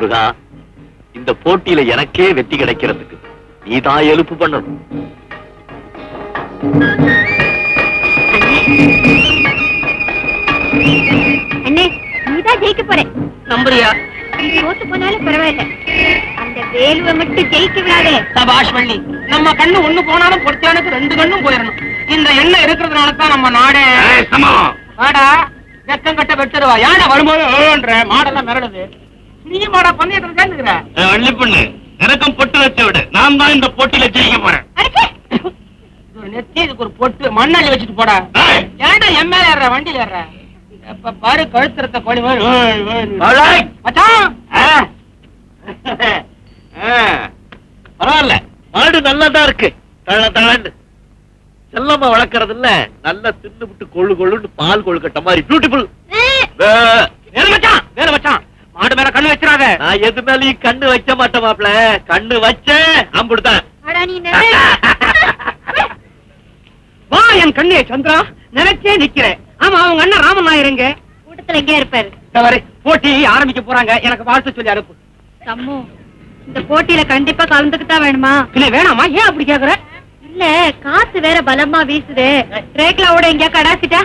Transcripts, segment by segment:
முருகா, இந்த போட்டியில எனக்கே வெற்றி கிடைக்கிறதுக்கு நீதான் எழுப்பு பண்ணணும். அண்ணே, நீதான் ஜெயிக்க போறேன். நம்புறியா? தோத்து போனாலும் பரவாயில்ல, அந்த வேலுவை மட்டும் ஜெயிக்க விடாதே. சபாஷ் வள்ளி, நம்ம கண்ணு ஒண்ணு போனாலும் பொறுத்தானுக்கு ரெண்டு கண்ணும் போயிடணும். இந்த எண்ணெய் இருக்கிறதுனால தான் நம்ம நாடே. வாடா, வெக்கம் கட்ட வெட்டுருவா. யாடா வரும்போது மாடெல்லாம் மிரடுது. நீ மாடா பந்தயத்துல சேர்ந்துக்கிற வள்ளி பொண்ணு, எனக்கும் பொட்டு வச்ச விட நான் தான் இந்த போட்டியில ஜெயிக்க போறேன். நெத்தி இதுக்கு ஒரு பொட்டு மண்ணாளி வச்சுட்டு போடா. ஏன்டா எம்எல்ஏ ஏற வண்டியில ஏற? எப்ப பாரு கழுத்துறத கோழி பரவாயில்ல, மாடு நல்லாதான் இருக்கு. தளன்னு செல்லமா வளர்க்கறது இல்ல, நல்லா தின்னு விட்டு கொள்ளு கொள்ளுன்னு பால் கொழுக்கட்ட மாதிரி பியூட்டிஃபுல். வேற மச்சான், மாடு மேல கண்ணு வச்சிடாத. நான் எது மேலயும் கண்ணு வைக்க மாட்டேன் மாப்ள. கண்ணு வச்ச அம்புடுதான். வா என் கண்ணே சந்திரா, நினைச்சே நிக்கிறேன். ஆமா, அவங்க அண்ணன் ராமன் நாயருங்க கூட்டத்துல எங்கே இருப்பாரு? போட்டி ஆரம்பிக்க போறாங்க, எனக்கு வாழ்த்து சொல்லி அனுப்பு. தம்மு, இந்த போட்டியில கண்டிப்பா கலந்துக்கிட்டா வேணுமா? இல்ல வேணாமா? ஏன் அப்படி கேக்குற? இல்ல, காத்து வேற பலமா வீசுது. ரேக்லாவோட எங்கயா கடாசிட்டா?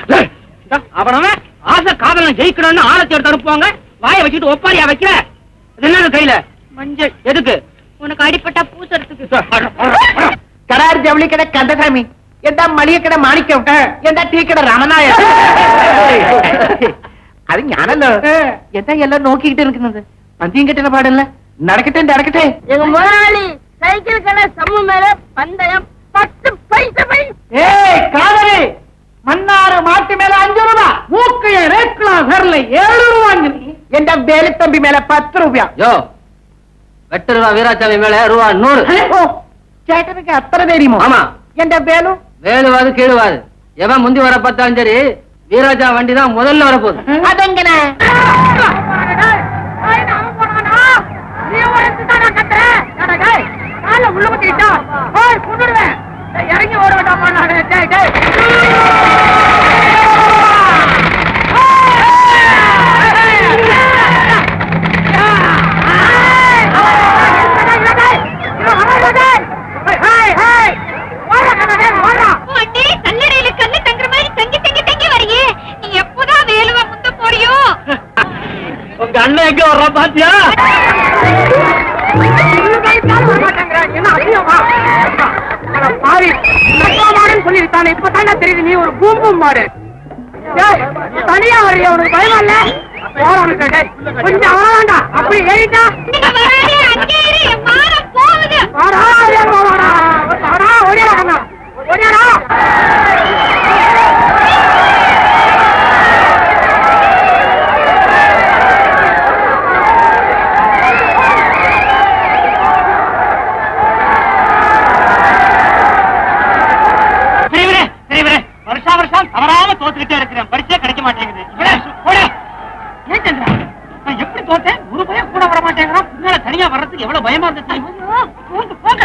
அவனவன் ஆசை காதலன் ஜெயிக்கணும்னு ஆழத்தை எடுத்து அனுப்புவாங்க. வாயை வச்சுட்டு ஒப்பாரியா வைக்கிற? என்ன கையில மஞ்சள் எதுக்கு? உனக்கு அடிப்பட்டா பூசறதுக்கு. கடார் ஜவுளி கடை கந்தசாமி, எந்த மளிகை கடை மாணிக்கம், எந்த டீ கடை ராமநாயர். அது ஞானല്ലോ எந்த எல்லாம் நோக்கிக்கிட்டு இருக்குது. பந்தியம் கட்டின பாடல்ல நடக்கட்டே. எங்க முதலாளி சைக்கிள் கடை சம்மு மேல பந்தயம் 10 பைசா. ஏய் காதலி, மன்னாறு மாட்டு மேல 5 ரூபாய், மூக்கைய ரேக்லா பேர்ல 7 ரூபாய், எந்த வேலு தம்பி மேல 10 ரூபாய். யோ, வெட்டு ரூபா வீராசாமி மேல ரூபா 100. சேட்டனுக்கு அத்தனை தெரியுமா? ஆமா. எந்த வேலு வேலுவாது கீழுவாது, எவன் முந்தி வர பார்த்தாலும் சரி, வீராஜா வண்டி தான் முதல்ல வரப்போகுது. அதங்கன இறங்கி ஓட வேண்டாமா? கல்லறையில கல்லு தங்குற மாதிரி தங்கி வரையே. நீ எப்போதான் வேலுவா முத்த போறியோ? உங்க அண்ணன் எங்க வர்றா பாத்தியா? சொல்லிருக்கானே, இப்பதானே தெரியுது நீ ஒரு பூம்பும் மாடு. தனியா வரைய உனக்கு பயமா இல்ல? கொஞ்சம் அவனாண்டா அப்படி ஏறிட்டா ஓடியாடா. வருஷம் தவறாம தோத்துக்கிட்டே இருக்கிறேன், பரிசே கிடைக்க மாட்டேங்குது. ஏன் சந்திரா, நான் எப்படி தோத்தேன்? ஒரு பயம் கூட வர மாட்டேங்கிறான். பின்னால தனியா வர்றதுக்கு எவ்வளவு பயமா இருந்துச்சு. போங்க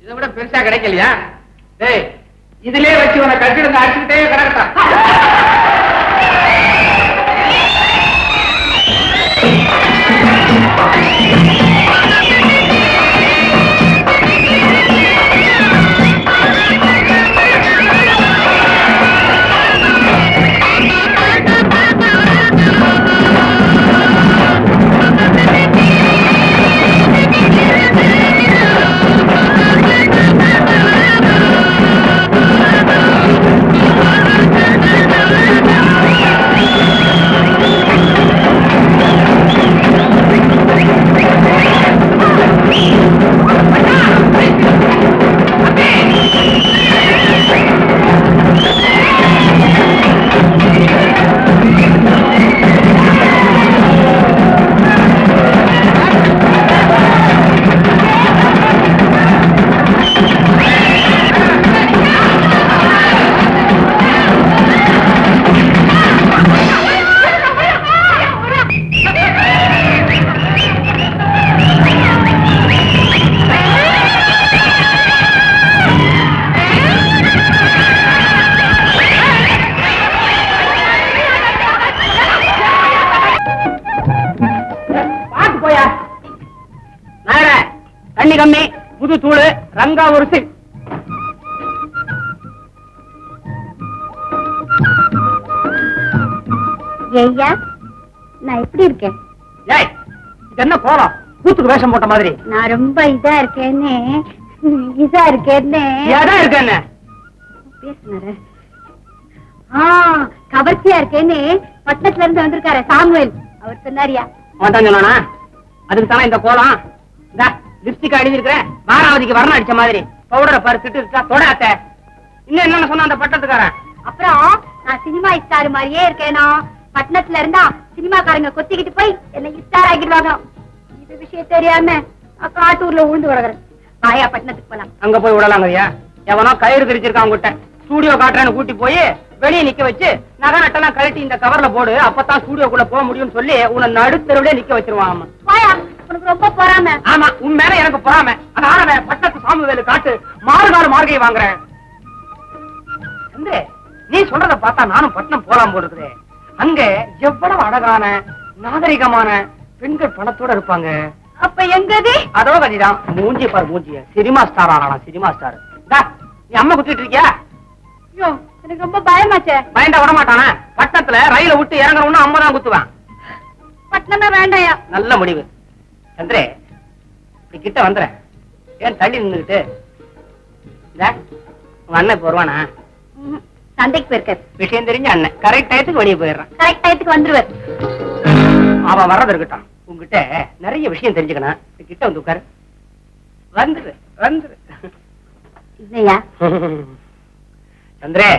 இதை விட பெருசா கிடைக்கலையா? டேய், இதுலயே வச்சு உன கட்டிடுங்க, அடிச்சுக்கிட்டே கிடக்கட்டான். கம்மி புது தூள் ரங்கா ஒரு சிங். ஐயா, நான் எப்படி இருக்கேன்? ஏய், இது என்ன கோலம்? கூத்துக்கு வேஷம் போட்ட மாதிரி. நான் ரொம்ப இதா இருக்கேன்னு பேசுனாரு. கவர்ச்சியா இருக்கேன்னு பட்டணத்துல இருந்து வந்திருக்காரு சாமுவேல், அவர் சொன்னாரியா? சொன்னானா? அதுக்கு தானே இந்த கோலம். லிப்ஸ்டிக் அடிச்சு இருக்கிறேன், வாராவதிக்கு வர்ணம் அடிச்ச மாதிரி. பவுடரை பாரு, திட்டு இருக்கா தொடாத்த. இன்னும் என்னன்னு சொன்ன அந்த பட்டத்துக்காரன்? அப்புறம் நான் சினிமா ஸ்டார் மாதிரியே இருக்கேனா? பட்டணத்துல இருந்தா சினிமாக்காரங்க கொத்திக்கிட்டு போய் என்ன ஸ்டார் ஆக்கிடுவாங்க. இது விஷயம் தெரியாம காட்டூர்ல உழுந்து விடுறேன். ஆயா, பட்டணத்துக்கு போலாம். அங்க போய் விடலாங்கய்யா. எவனோ கயிறு திரிச்சிருக்கான் உங்ககிட்ட. ஸ்டூடியோ காட்டுறேன்னு கூட்டி போய் வெளியே நிக்க வச்சு நகை நட்டெல்லாம் கழட்டி இந்த கவர்ல போடு, அப்பதான் ஸ்டூடியோக்குள்ள போக முடியும்னு சொல்லி உன்னை நடுத்தருவிலே நிக்க வச்சிருவான். உனக்கு ரொம்ப பொறாம. ஆமா, உன் மேல எனக்கு பொறாம. அதனால பட்டத்து சாமுவேலு காட்டு மாறுகாடு மார்கையை வாங்குறேன். நீ சொல்றத பார்த்தா நானும் பட்டணம் போலாம் போல இருக்குது. அங்க எவ்வளவு அழகான நாகரிகமான பெண்கள் பணத்தோட இருப்பாங்க. அப்ப எங்கது? அதோ கதிதான். மூஞ்சி பாரு, மூஞ்சிய சினிமா ஸ்டார் ஆனா சினிமா ஸ்டார். நீ அம்மா குத்திட்டு இருக்கியா? எனக்கு ரொம்ப பயமாச்சே. பயந்தா விடமாட்டானா? பட்டணத்துல ரயில விட்டு இறங்கணும்னு அம்மா தான் குத்துவேன். பட்டணமே வேண்டாயா. நல்ல முடிவு. சந்திரே, இப்படி கிட்ட வந்துற. ஏன் தள்ளி நின்றுகிட்டு? உங்க அண்ணன் இப்ப வருவானா? சந்தைக்கு போயிருக்காரு. விஷயம் தெரிஞ்ச அண்ணன் கரெக்ட் டயத்துக்கு வெளியே போயிடுறான். கரெக்ட் டயத்துக்கு வந்துருவார். அவன் வர்றது இருக்கட்டும். உங்ககிட்ட நிறைய விஷயம் தெரிஞ்சுக்கணும். கிட்ட வந்து உட்காரு. வந்துரு வந்துரு. இல்லையா சந்திரே,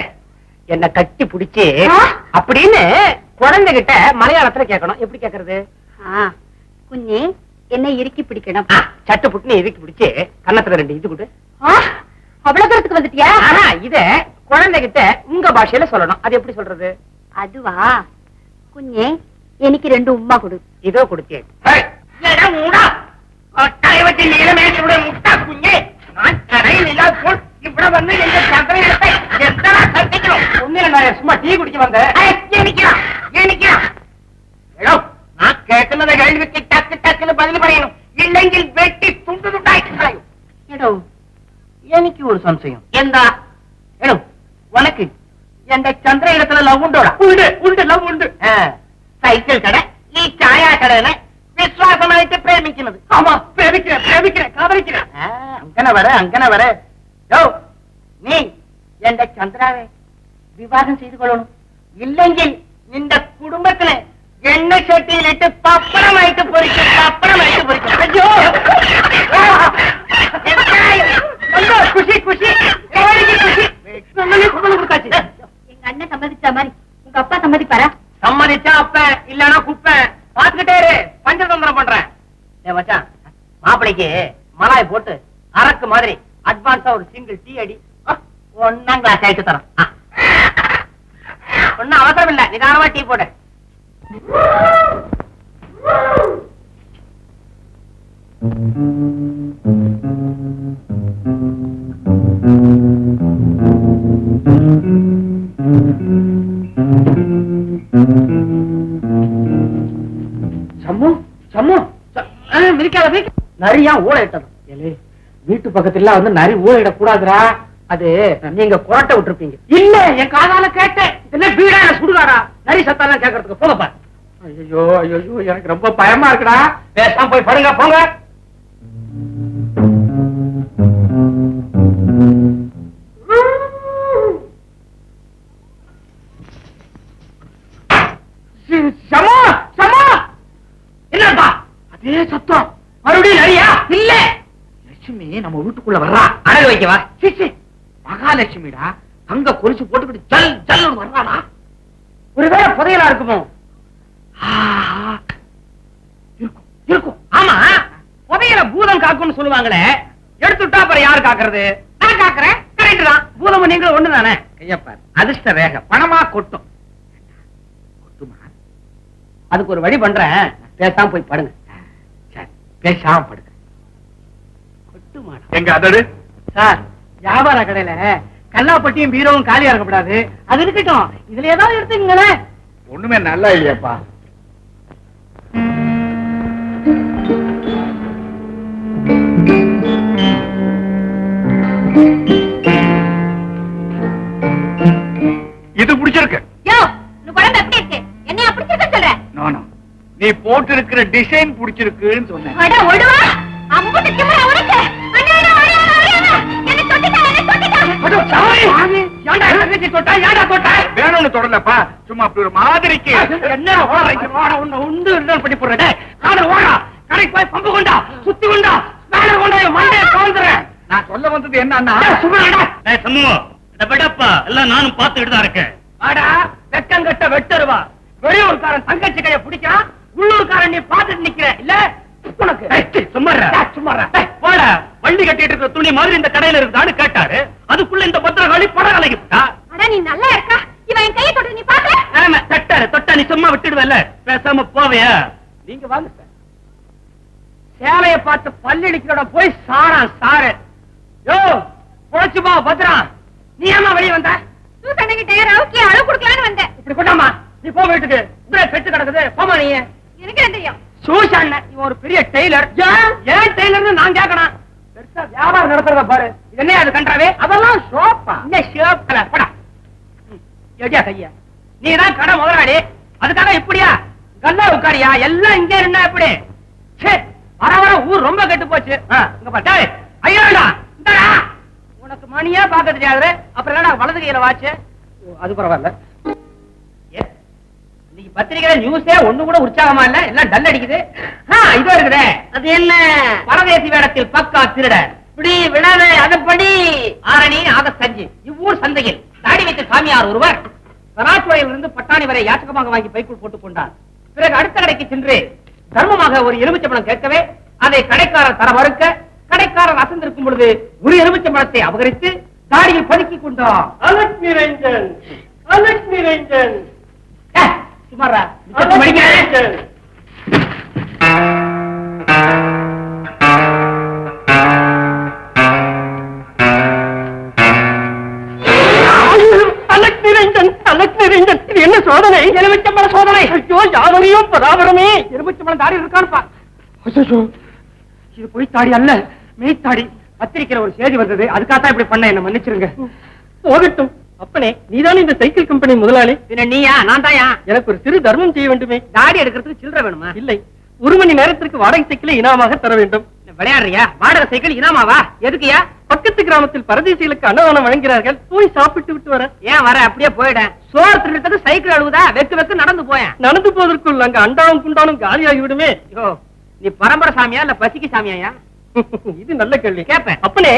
என்ன கட்டி பிடிச்சு அப்படின்னு குழந்தைகிட்ட மலையாளத்துல கேட்கணும். எப்படி கேக்குறது? குഞ്ഞே, என்ன இறுக்கி பிடிக்கணும். சட்டு புட்டுன்னு இறுக்கி பிடிச்சு கன்னத்துல 2 இது கொடு. அவ்வளவு தூரத்துக்கு வந்துட்டியா? இத குழந்தைகிட்ட உங்க பாஷையில சொல்லணும். அது எப்படி சொல்றது? அதுவா, குഞ്ഞே எனக்கு 2 உம்மா கொடு. இதோ கொடுத்தேன். சும்மா டீ குடிக்க வந்தேன். நான் கேட்கறத கேள்விக்கு டக்கு டக்குன்னு பதில் பண்ணணும். இல்லைங்கில் வெட்டி துண்டு துண்டாய். எனக்கு ஒரு சம்சயம். எந்தா உனக்கு எந்த சந்திர இடத்துல லவ் உண்டோடா? உண்டு உண்டு, லவ் உண்டு. சைக்கிள் கடை, நீ சாயா கடையில விசுவாசமாயிட்டு பிரேமிக்கிறது. ஆமா, பிரேமிக்கிறேன் பிரேமிக்கிறேன் காதலிக்கிறேன். அங்கன வர நீ எந்த சந்திராவை விவாகம் செய்து கொள்ளணும். இல்லைங்கில் இந்த குடும்பத்துல எண்ணெய் சட்டியில் இட்டு பப்படமாயிட்டு பொறிச்சு பப்படமாயிட்டு பொறிச்சு. ஐயோ, குஷி குஷி குஷி. எங்க அண்ணன் சம்மதிச்ச மாதிரி உங்க அப்பா சம்மதிப்பாரா? சம்மதிச்சா அப்ப, இல்லன்னா குப்பை. பாத்துக்கிட்டே இரு, பஞ்சதந்திரம் பண்றேன். மச்சான், மாப்பிளைக்கு மலாய் போட்டு அரக்கு மாதிரி அட்வான்ஸா ஒரு சிங்கிள் டீ அடி. 1ஆம் கிளாஸ் ஆயிட்டு தரேன். ஒன்னும் அவசரம் இல்ல, நிதானமா டீ போடு. நரியா ஊழையிட்டது. வீட்டு பக்கத்துல வந்து நரி ஊழையிடக்கூடாதுரா. அது நீங்க குரட்டை விட்டுருப்பீங்க. இல்ல, என் காதால கேட்டேன். இதெல்லாம் வீடா சுடுகாடா? நரி சத்தாலாம் கேட்கறதுக்கு போகப்பா. ஐயோ ஐயோ, எனக்கு ரொம்ப பயமா இருக்குடா. பேசாம போய் படுங்க, போங்க. என்னப்பா அதே சத்தம்? மறுபடியும் நரியா? இல்ல, லட்சுமி நம்ம வீட்டுக்குள்ள வர்றா. அழகு வைக்கவா? மகாலட்சுமிடா, அங்க கொலுசு போட்டுக்கிட்டு ஜல் ஜல் வர்றாடா. ஒருவேளை புதையலா இருக்குமோ? இருக்கும் இருக்கும். ஆமா, புதையல பூதம் காக்கும்னு சொல்லுவாங்களே, எடுத்துட்டா அப்புறம் யாரு காக்குறது? நான் காக்குறேன். கரெக்ட் தான். பூதம் நீங்களும் ஒண்ணுதானே? கையப்பார், அதிர்ஷ்ட ரேகை பணமா கொட்டும். கொட்டுமா? அதுக்கு ஒரு வழி பண்றேன். பேசாம போய் படுங்க. சரி, பேசாம படுங்க. கொட்டுமா? எங்க அதடு சார், வியாபார கடையில கல்லாப்பட்டியும் பீரோவும் காலியா இருக்கக்கூடாது. அது இருக்கட்டும், இதுல ஏதாவது எடுத்துக்கங்களேன். ஒண்ணுமே நல்லா இல்லையாப்பா. இது பிடிச்சிருக்கு. என்னையா பிடிச்சிருக்கு சொல்ற? நானும் நீ போட்டு இருக்கிற டிசைன் பிடிச்சிருக்குன்னு சொன்னேன். வேணும்னு தொடலப்பா, சும்மா அப்படி ஒரு மாதிரிக்கு. என்ன உண்டு பண்ணி போடுறேன். கடைக்கு போய் பம்பு கொண்டா, சுத்தி கொண்டா, மண்டையை கவுந்துறேன். நான் சொல்ல வந்தது என்னன்னா, எல்லாம் நானும் பார்த்துக்கிட்டு தான் இருக்கேன். ஆடா, வெக்கங்கட்ட வெட்டருவா. வெளியூர்காரன் தங்கச்சி கைய பிடிக்கிறான், உள்ளூர்காரன் நீ பார்த்துட்டு நிக்கிற. இல்ல உனக்கு சும்மா போட. வண்டி கட்டிட்டு இருக்கிற துணி மாதிரி இந்த கடையில இருந்தான்னு கேட்டாரு. அதுக்குள்ள இந்த பத்திரகாளி படம் கலகிட்டா. நீ நல்லா இருக்கா? இவன் என் கையை தொட்டு நீ பாக்க தொட்டா நீ சும்மா விட்டுடுவல்ல. பேசாம போவையா? நீங்க வாங்க சார். சேலைய பார்த்து பல்லடிக்கிறோட போய் சாரான் சாரு. யோ பொழைச்சுமா பத்ரா, நீ ஏமா வெளியே வந்த? ரவுக்கி அளவு கொடுக்கலான்னு வந்தேன். இப்படி கொண்டாமா, நீ போ வீட்டுக்கு. இப்படியே பெட்டு கிடக்குது, போமா. நீ எனக்கு என்ன தெரியும்? சூஷன் இவன் ஒரு பெரிய டெய்லர். ஏன் டெய்லர்னு நான் கேட்கணும். பெருசா வியாபாரம் நடத்துறத பாரு. இது என்ன அது கண்டாவே? அதெல்லாம் ஷோப்பா? என்ன ஷோப்ல படா. எடியா கையா, நீ தான் கடை முதலாளி, அதுக்காக இப்படியா கல்லா உட்காரியா? எல்லாம் இங்க இருந்தா எப்படி? வர வர ஊர் ரொம்ப கெட்டு போச்சு. இங்க பாரு. ஐயோடா, இந்தடா. உனக்கு மணியா பார்க்க தெரியாது, அப்புறம் என்னடா வலது கையில வாச்சு? அது பரவாயில்ல. இன்னைக்கு பத்திரிகை நியூஸே ஒண்ணு கூட உற்சாகமா இல்ல, எல்லாம் டல் அடிக்குது. இது இருக்குதே, அது என்ன? பரதேசி வேடத்தில் பக்கா திருட. இப்படி விடாத, அதப்படி. ஆரணி ஆகஸ்ட் 5 இவ்வூர் சந்தையில் தாடி வைத்த சாமியார் ஒருவர் சராச்சுவையில் இருந்து பட்டாணி வரை யாச்சகமாக வாங்கி பைக்குள் போட்டுக் கொண்டார். பிறகு அடுத்த கடைக்கு சென்று தர்மமாக ஒரு எலுமிச்சம்பழம் கேட்கவே அதை கடைக்காரர் தர மறுக்க, கடைக்காரர் அசந்திருக்கும் பொழுது ஒரு எலுமிச்சம்பழத்தை அபகரித்து தாடியில் பதுக்கிக் கொண்டார். அலட்சுமி ரஞ்சன், அலட்சுமி ரஞ்சன். சுமாரா இது என்ன சோதனை? எலுமிச்சம்பழ சோதனை. ஐயோ, யாவரையும் பராபரமே. எலுமிச்சம்பழம் தாடி இருக்கான்ப்பா. இது பொய் தாடி அல்ல, மெய்த்தாடி. பத்திரிக்கையில ஒரு செய்தி வந்தது, அதுக்காகத்தான் இப்படி பண்ண. என்ன மன்னிச்சிருங்க. போகட்டும். அப்பனே, நீதானே இந்த சைக்கிள் கம்பெனி முதலாளி? நீயா? நான் தாயா? எனக்கு ஒரு சிறு தர்மம் செய்ய வேண்டுமே. தாடி எடுக்கிறதுக்கு சில்லறை வேணுமா? இல்லை, 1 மணி நேரத்திற்கு வாடகை சைக்கிளை இனாமாக தர வேண்டும். விளையாடுறியா? வாடகை சைக்கிள் இனாமாவா? எதுக்குயா? பக்கத்து கிராமத்தில் பரதேசிகளுக்கு அன்னதானம் வழங்குகிறார்கள், போய் சாப்பிட்டு விட்டு வர. ஏன் வர? அப்படியே போயிட. சோறு திருடத்துக்கு சைக்கிள் அழுகுதா? வெக்கு வெக்கு நடந்து போயேன். நடந்து போவதற்குள் அங்க அண்டாவும் குண்டாலும் காலியாகி விடுமே. நீ பரம்பரை சாமியா இல்ல பசிக்கு சாமியாயா? இது நல்ல கேள்வி. கேட்பேன். அப்பனே,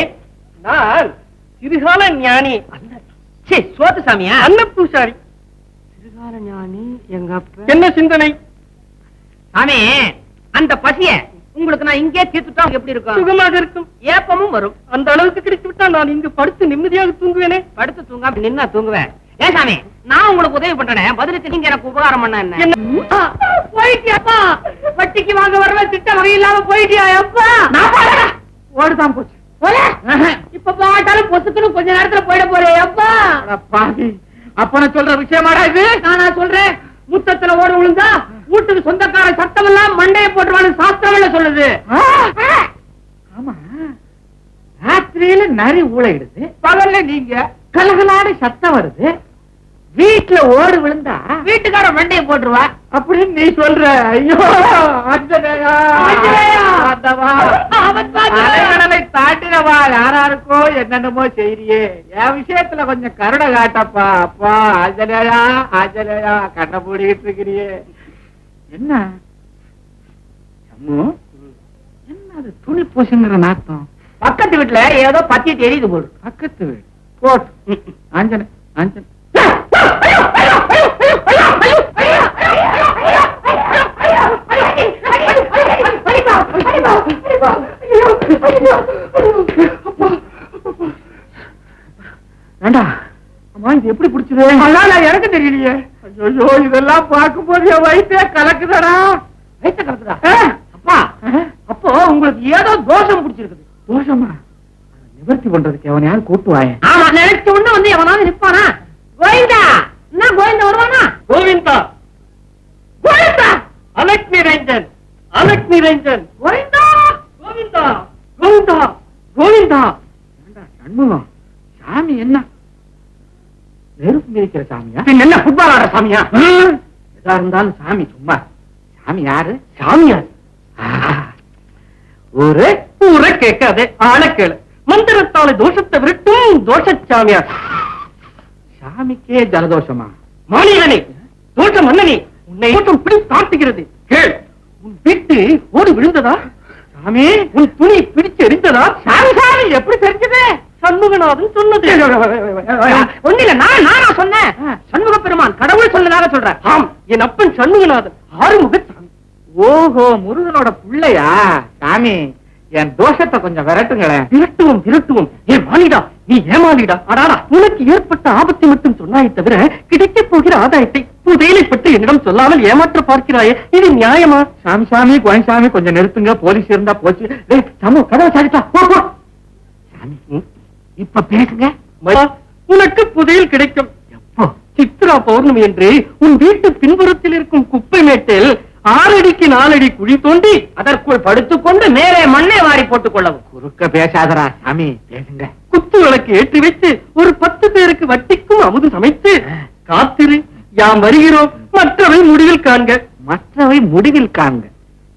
நான் சிறுகால ஞானி அல்ல. சோத்து சாமியா? அன்ன பூசாரி. சிறுகால ஞானி எங்க அப்பா. என்ன சிந்தனை? சாமி, அந்த பசிய உங்களுக்கு நான் இங்கே தீர்த்துட்டா எப்படி இருக்கும்? சுகமாக இருக்கும், ஏப்பமும் வரும். அந்த அளவுக்கு கிடைத்து விட்டா நான் இங்கு படுத்து நிம்மதியாக தூங்குவேனே. படுத்து தூங்காம நின்னா தூங்குவேன். ஏன் சாமி, நான் உங்களுக்கு உதவி பண்றேன், பதிலுக்கு நீங்க எனக்கு உபகாரம் பண்ண என்ன? போயிட்டியாப்பா? வட்டிக்கு வாங்க வரல, திட்ட வகை இல்லாம போயிட்டியா? அப்பா ஓடுதான் போச்சு. இப்ப பாட்டாலும் பொசுக்குன்னு கொஞ்ச நேரத்துல போயிட போறேன். அப்பா அப்ப நான் சொல்ற விஷயமாடா இது? நானா சொல்றேன்? முத்தத்துல ஓட விழுந்தா வீட்டுக்கு சொந்தக்கார சத்தம் எல்லாம் மண்டையை போட்டுருவான்னு சாஸ்திரம் சொல்லுது. ஆமா, ராத்திரியில நரி ஊழையிடுது, பகல்ல நீங்க கலகலான சத்தம் வருது, வீட்டுல ஓடு விழுந்தா வீட்டுக்கார மண்டையை போட்டுருவா அப்படின்னு நீ சொல்ற. ஐயோ ஆஞ்சநேயா, அலைகடலை தாண்டினவா யாராருக்கோ என்னென்னமோ செய்றியே, என் விஷயத்துல கொஞ்சம் கருணை காட்டப்பா. அப்பா ஆஞ்சநேயா, ஆஞ்சநேயா, கண்ணை மூடிக்கிட்டு இருக்கிறியே. என்ன சம்மு, என்ன அது துணி பூசுங்கிற நாத்தம்? பக்கத்து வீட்டுல ஏதோ பத்தி தெரியுது போடு. பக்கத்து வீடு போட்டு ஆஞ்சன ஆஞ்சன ஏண்டா அம்மா, இது எப்படி பிடிச்சது? எனக்கு தெரியலையே. ஐயோ, இதெல்லாம் பார்க்கும் போது என் வயிற்றே கலக்குதடா. வயிற்ற கலக்குதா? அப்பா, அப்போ உங்களுக்கு ஏதோ தோஷம் பிடிச்சிருக்குது. தோஷமா? நிவர்த்தி பண்றதுக்கு அவன் யாரும் கூட்டுவாயே? ஆமா, நினைச்ச உடனே வந்து எவனாவது நிற்பானா? கோவிந்தா, என்ன கோவிந்தா வருவானா? கோவிந்தா, கோவிந்தா, அலக் நிரஞ்சன், அலக் நிரஞ்சன், கோவிந்தா, கோவிந்தா, கோவிந்தா, கோவிந்தா. சண்முகம், சாமி என்ன நெருப்பு மிதிக்கிற சாமியா? என்ன ஃபுட்பால் ஆடுற சாமியா? எதா இருந்தாலும் சாமி சும்மா. சாமி யாரு? சாமியார். ஒரு ஊரை கேட்காதே, ஆளை கேளு. மந்திரத்தாலே தோஷத்தை விரட்டும் தோஷ சாமியார். சாமிக்கே ஜலதோஷமா? மாநிலனே, தோஷ மன்னனே, உன்னை தோஷம் பிடி காட்டுகிறது. கேள், உன் வீட்டு ஓடி விழுந்ததா? சாமி, உன் துணி பிடிச்சு எரிந்ததா? சாமி, சாமி எப்படி தெரிஞ்சது? சண்முகநாதன் சொன்னது. ஒன்னில நானா சொன்னேன்? சண்முக பெருமான் கடவுள் சொன்னதாக சொல்ற. ஆம், என் அப்பன் சண்முகநாதன் ஆறுமுக சாமி. ஓஹோ, முருகனோட பிள்ளையா? சாமி, என் தோஷத்தை கொஞ்சம் விரட்டுங்களேன். விரட்டுவோம் விரட்டுவோம். ஏன் மானிடா, நீ ஏமாலிடா. அடாடா, உனக்கு ஏற்பட்ட ஆபத்தை மட்டும் சொன்னாயே தவிர கிடைக்கப் போகிற ஆதாயத்தை புதையலை பற்றி என்னிடம் சொல்லாமல் ஏமாற்ற பார்க்கிறாயே, இது நியாயமா? சாமி சாமி, கோயசாமி, கொஞ்சம் நிறுத்துங்க. போலீஸ் இருந்தா போச்சு. சமூக கதவை சாடிட்டா. சாமி, இப்ப பேசுங்க. உனக்கு புதையல் கிடைக்கும். எப்போ? சித்ரா பௌர்ணமி என்று உன் வீட்டு பின்புறத்தில் இருக்கும் குப்பை மேட்டில் 6 அடிக்கு 4 அடி குழி தோண்டி அதற்குள் படுத்துக் கொண்டு மேலே மண்ணை வாரி போட்டுக் கொள்ளவும். குறுக்க பேசாதரா சாமி, பேசுங்க. குத்து விளக்கு ஏற்றி வைத்து ஒரு 10 பேருக்கு வட்டிக்கும் அமுது சமைத்து காத்திரு, யாம் வருகிறோம், மற்றவை முடிவில் காண்க. மற்றவை முடிவில் காண்க.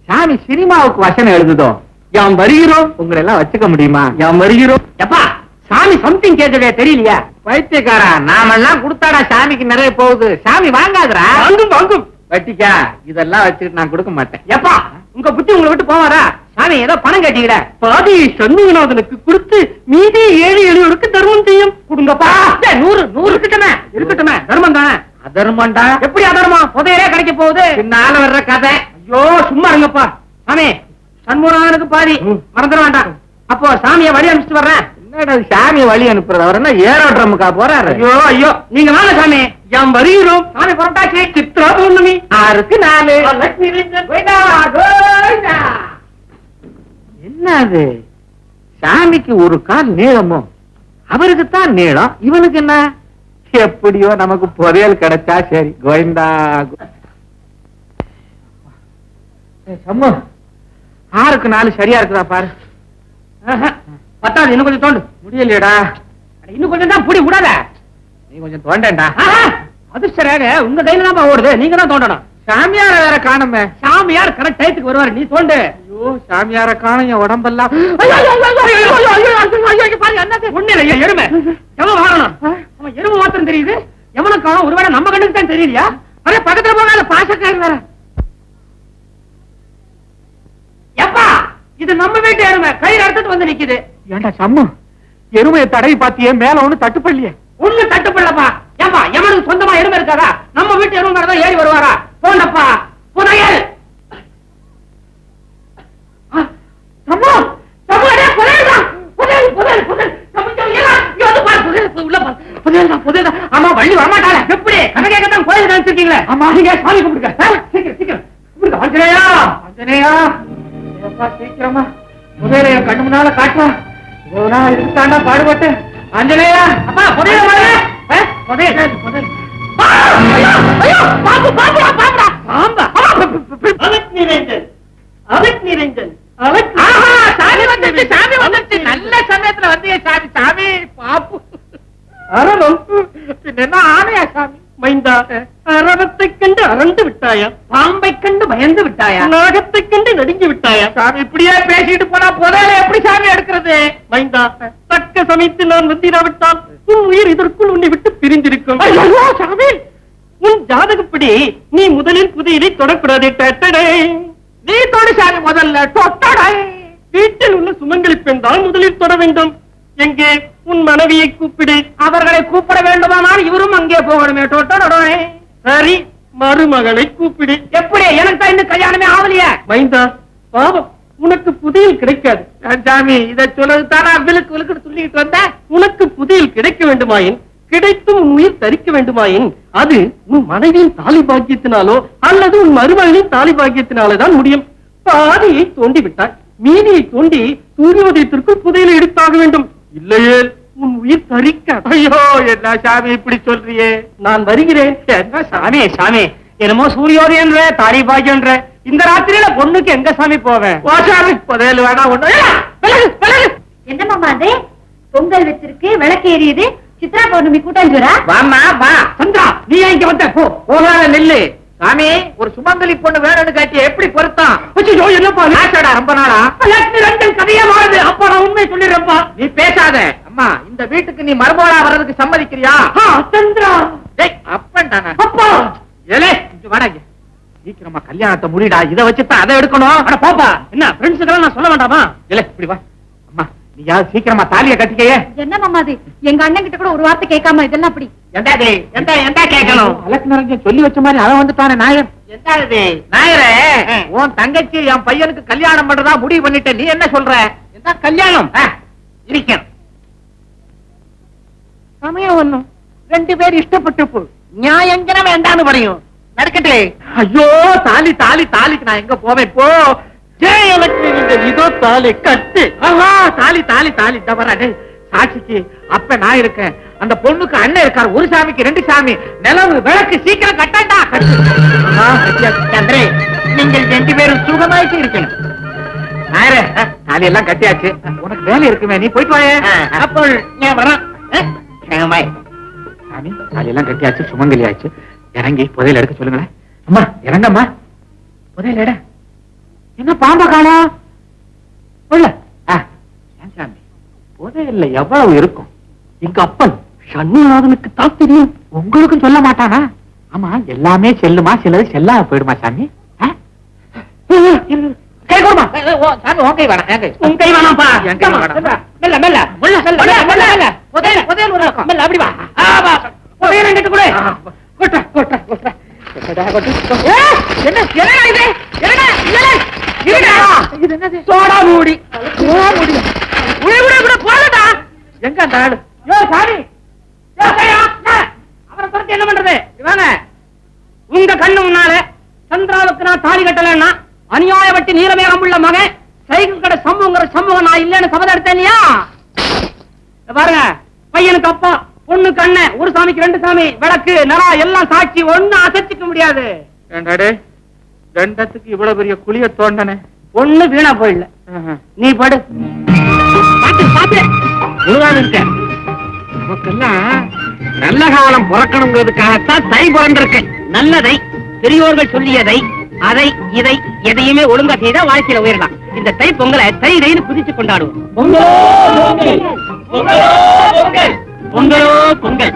சாமி சினிமாவுக்கு வசனம் எழுதுதோ? யாம் வருகிறோம், உங்களை எல்லாம் வச்சுக்க முடியுமா? யாம் வருகிறோம். எப்பா, சாமி சம்திங் கேட்கவே தெரியலையா? பைத்தியக்காரா, நாமெல்லாம் கொடுத்தாடா சாமிக்கு நிறைய போகுது. சாமி வாங்காதரா? வாங்கும் வாங்கும். வட்டிக்கா இதெல்லாம் வச்சுட்டு நான் கொடுக்க மாட்டேன். எப்பா, உங்க புத்தி உங்களை விட்டு போவாரா? சாமி ஏதோ பணம் கேட்டீங்க, பாதி சண்முகநாதனுக்கு கொடுத்து மீதி 7 எளியோருக்கு தர்மம் செய்யும். கொடுங்கப்பா. 100 இருக்கட்டுமே, இருக்கட்டுமே. தர்மம் தானே. அதர்மண்டா? எப்படி அதர்மம்? புதையலே கிடைக்க போகுது. பின்னால வர்ற கதை. ஐயோ சும்மா இருங்கப்பா. சாமி, சண்முகநாதனுக்கு பாதி மறந்துட வேண்டாம். அப்போ சாமியை வழி அனுப்பிச்சுட்டு வர்றேன். சாமியை வழி அனுப்புறது? அவர் என்ன ஏரோட்ரமுக்கா போறாரு? ஐயோ ஐயோ, நீங்க வாங்க சாமி, யாம் வருகிறோம். சாமி புறட்டாச்சு. சித்ரா பௌர்ணமி 6க்கு 4. என்ன அது? சாமிக்கு ஒரு கால் நீளமோ? அவருக்கு தான் நீளம், இவனுக்கு என்ன? எப்படியோ நமக்கு புதையல் கிடைச்சா சரி. கோவிந்தா. சம்மு, 6க்கு 4 சரியா இருக்குதா பாரு. பத்தாது, இன்னும் கொஞ்சம் தோண்டு. முடியலையடா, இன்னும் கொஞ்சம் தான். புடி விடாத, நீ கொஞ்சம் தோண்டா. அது சரியாக உங்க கையில தான் ஓடுது, நீங்க தான் தோண்டணும். சாமியார வேற காணுமே. சாமியார் கரெக்ட் டயத்துக்கு வருவாரு, நீ தோண்டு. ஐயோ, சாமியார காணும், என் உடம்பெல்லாம். ஒண்ணு எருமை எவன் வாழணும்? அவன் எருமை மாத்திரம் தெரியுது, எவனும் காணும். ஒருவேளை நம்ம கண்ணுக்கு தான் தெரியலையா? அதே பக்கத்துல போகாத பாசக்காரி வேற. எப்பா, இது நம்ம வீட்டு எருமை, கையில எடுத்துட்டு வந்து நிக்குது. ஏண்டா சம்மு, எருமையை தடவி பாத்தியே, மேல ஒண்ணு தட்டுப்படலையே? ஒண்ணு தட்டுப்படலப்பா. ஏப்பா, எவனுக்கு சொந்தமா எருமை இருக்காதா? நம்ம வீட்டு எருமை மேலதான் ஏறி வருவாரா? போண்டப்பா, புதையல். சம்மு, சம்மு, புதையல் தான். புதையல், புதையல், புதையல். ஆமா, வள்ளி வரமாட்டாள. எப்படி கதை கேட்கத்தான் கோயில் நினைச்சிருக்கீங்களே? ஆமா, நீங்க சாமி கும்பிடுங்க. சீக்கிரம் சீக்கிரம் கும்பிடுங்க. ஆஞ்சநேயா, ஆஞ்சநேயா, சீக்கிரமா புதையல என் கண்ணு முன்னால காட்டுவா. இவ்வளவு நாள் இதுக்காண்டா பாடுபட்டு. ஆஞ்சநேயா, அப்பா புதையல புதையல் புதையல். அலக் நிரஞ்சன், அலக் நிரஞ்சன், அலக். சாமி வந்துச்சு. அரவம் என்ன ஆணையா சாமி? மைந்தா, அரவத்தை கண்டு அரண்டு விட்டாயா? பாம்பை கண்டு பயந்து விட்டாயா? நாகத்தை கண்டு நடுங்கி விட்டாயா? சாமி இப்படியே பேசிட்டு போனா புதையலை எப்படி சாமி எடுக்கிறது? மைந்தா, தக்க சமயத்தில் நான் வந்திராவிட்டால் உன் உயிர் இதற்குள் உன்னை விட்டு பிரிந்திருக்கும். சாமி, உன் ஜாதகப்படி நீ முதலில் புதையலை தொடக்கூடாது. நீ தொடு சாமி, முதல்ல தொட்டடை. வீட்டில் உள்ள சுமங்கலி பெண் தான் முதலில் தொட வேண்டும். எங்கே உன் மனைவியை கூப்பிடு. அவர்களை கூப்பிட வேண்டுமானால் இவரும் அங்கே போகணுமே. தொட்டடை. சரி, மருமகளை கூப்பிடு. எப்படி? எனக்கு தான் இன்னும் கல்யாணமே ஆகலையா? மைந்தா, பாவம், உனக்கு புதையல் கிடைக்காது. சாமி, இதை சொல்லதுதானே விழுக்கு விழுக்கு சொல்லிட்டு வந்த. உனக்கு புதையல் கிடைக்க வேண்டுமாயின், கிடைத்தும் உன் உயிர் தரிக்க வேண்டுமாயின், அது உன் மனைவியின் தாலி பாக்கியத்தினாலோ அல்லது உன் மருமகளின் தாலி பாக்கியத்தினாலே தான் முடியும். பாதியை தோண்டி விட்டாய், மீதியை தோண்டி சூரியோதயத்திற்குள் புதையலை எடுத்தாக வேண்டும். இல்லையே உன் உயிர் தரிக்க. ஐயோ, என்ன சாமி இப்படி சொல்றியே? நான் வருகிறேன். என்ன சாமி? சாமி என்னமோ சூரியோதயம் தாலி பாக்கியம் இந்த ராத்திரியில பொண்ணுக்கு எங்க சாமி போவேன்? புதையல் வேணா ஒண்ணு. என்ன மாமா அது? பொங்கல் வச்சிருக்கு, விளக்கு எரியுது, சித்ரா பௌர்ணமி கூட்டாஞ்சோரா? வாமா வா. சந்திரா, நீ இங்க வந்த? போகாத நெல்லு. சாமி, ஒரு சுமங்கலி பொண்ணு வேணும்னு காட்டி எப்படி பொருத்தான்? என்னப்பா ரொம்ப நாளா கதையா மாறுது. அப்பா நான் உண்மை சொல்லிடுறப்பா. நீ பேசாத. அம்மா, இந்த வீட்டுக்கு நீ மருமகளா வர்றதுக்கு சம்மதிக்கிறியா? சந்திரா, அப்பா அப்பா ஏலே வாடாங்க. சீக்கிரமா கல்யாணத்தை முடிடா. இதை வச்சுதான் அதை எடுக்கணும். பாப்பா, என்ன ஃப்ரெண்ட்ஸுக்கெல்லாம் நான் சொல்ல வேண்டாமா? இல்ல, இப்படி வா. அம்மா, நீ யாரு சீக்கிரமா தாலியை கட்டிக்கையே. என்ன மாமா அது? எங்க அண்ணன் கிட்ட கூட ஒரு வார்த்தை கேட்காம இதெல்லாம் அப்படி எந்த கேட்கணும்? அலக்கு நிறைஞ்ச சொல்லி வச்ச மாதிரி அவன் வந்துட்டானே நாயர். எந்த நாயரே, உன் தங்கச்சி என் பையனுக்கு கல்யாணம் பண்றதா முடிவு பண்ணிட்ட. நீ என்ன சொல்ற? என்ன கல்யாணம்? இருக்கேன் சமயம் ஒண்ணும். ரெண்டு பேர் இஷ்டப்பட்டு நியாயங்கிற வேண்டான்னு வரையும் நடக்கட்டே. ஐயோ, தாலி தாலி தாலிக்கு நான் எங்க போவேன் இப்போ? எனக்கு இதோ தாலி கட்டு. தாலி தாலி தாலி தவறாடே. சாட்சிக்கு அப்ப நான் இருக்கேன், அந்த பொண்ணுக்கு அண்ணன் இருக்காரு. ஒரு சாமிக்கு ரெண்டு சாமி. நிலவு விளக்கு சீக்கிரம் கட்டாண்டா. சந்திரே, நீங்கள் ரெண்டு பேரும் சுகமாயிட்டு இருக்கணும். தாலி எல்லாம் கட்டியாச்சு. உனக்கு வேலை இருக்குமே, நீ போயிட்டு வாயே. அப்போ நான் வரேன். சாமி, தாலி எல்லாம் கட்டியாச்சு, சுமங்கலி ஆச்சு. இறங்கி புதையல் எடுக்க சொல்லுங்களேன். அம்மா இறங்கம்மா, புதையல் எட. என்ன பாம்பா காணோம்? சாமி, புதையல்ல எவ்வளவு இருக்கும்? எங்க அப்பன் சண்முகநாதனுக்கு தான் தெரியும். உங்களுக்கும் சொல்ல மாட்டானா? ஆமா, எல்லாமே செல்லுமா, சிலது செல்லாம போயிடுமா சாமி? கை கொடுமா சாமி. உன் கை வேணாம். உன் கை வேணாம்ப்பா. என் கை வேணாம். மெல்ல மெல்ல மெல்ல. புதையல் புதையல் ஒரு மெல்ல. அப்படி வா. புதையல் எங்கிட்ட கூட கொட்ட கொட்ட கொட்ட. என்ன இது? என்னது? சோடா மூடி. போடா. எங்க அந்த ஆளு? சாமி, அவரை பொறுத்து என்ன பண்றது? இவங்க உங்க கண்ணு முன்னால சந்திராவுக்கு நான் தாலி கட்டலன்னா அநியாய வட்டி நீரமேகம் உள்ள மகன் சைக்கிள் கடை சம்பவங்கிற சம்பவம் நான் இல்லன்னு சபதம் எடுத்தேன் இல்லையா? பாருங்க, பையனுக்கு அப்பா, பொண்ணுக்கு அண்ணன், ஒரு சாமிக்கு ரெண்டு சாமி, விளக்கு நரா எல்லாம் சாட்சி. ஒண்ணு அசைச்சிக்க முடியாது. ரெண்டத்துக்கு இவ்வளவு பெரிய குழிய தோண்டனே, ஒண்ணு வீணா போயிடல. நீ படு. நமக்கெல்லாம் நல்ல காலம் பிறக்கணுங்கிறதுக்காகத்தான் தை பிறந்திருக்கு. நல்லதை, பெரியோர்கள் சொல்லியதை, அதை இதை எதையுமே ஒழுங்கா செய்தா வாழ்க்கையில உயரலாம். இந்த தை பொங்கலை தை தைன்னு குதிச்சு கொண்டாடுவோம். பொங்கலோ பொங்கல்.